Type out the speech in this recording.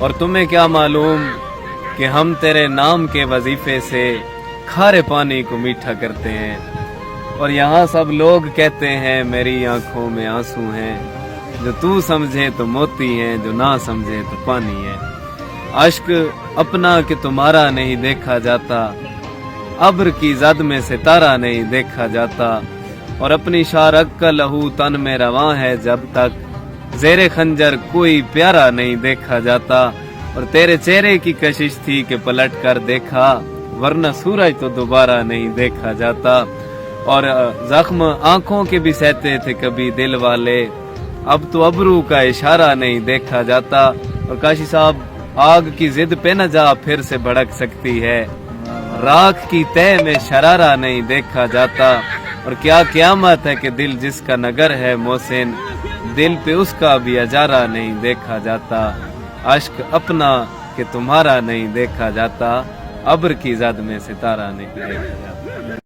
اور تمہیں کیا معلوم کہ ہم تیرے نام کے وظیفے سے کھارے پانی کو میٹھا کرتے ہیں، اور یہاں سب لوگ کہتے ہیں میری آنکھوں میں آنسو ہیں، جو تو سمجھے تو موتی ہیں، جو نہ سمجھے تو پانی ہے۔ اشک اپنا کہ تمہارا نہیں دیکھا جاتا، ابر کی زد میں ستارہ نہیں دیکھا جاتا، اور اپنی شارک کا لہو تن میں رواں ہے جب تک زیر خنجر کوئی پیارا نہیں دیکھا جاتا، اور تیرے چہرے کی کشش تھی کہ پلٹ کر دیکھا ورنہ سورج تو دوبارہ نہیں دیکھا جاتا، اور زخم آنکھوں کے بھی سہتے تھے کبھی دل والے، اب تو ابرو کا اشارہ نہیں دیکھا جاتا۔ اور کاشی صاحب، آگ کی زد پہ نہ جا پھر سے بھڑک سکتی ہے، راکھ کی تہ میں شرارہ نہیں دیکھا جاتا، اور کیا قیامت ہے کہ دل جس کا نگر ہے محسن، دل پہ اس کا بھی اجارہ نہیں دیکھا جاتا۔ اشک اپنا کہ تمہارا نہیں دیکھا جاتا، ابر کی زد میں ستارہ نہیں دیکھا جاتا۔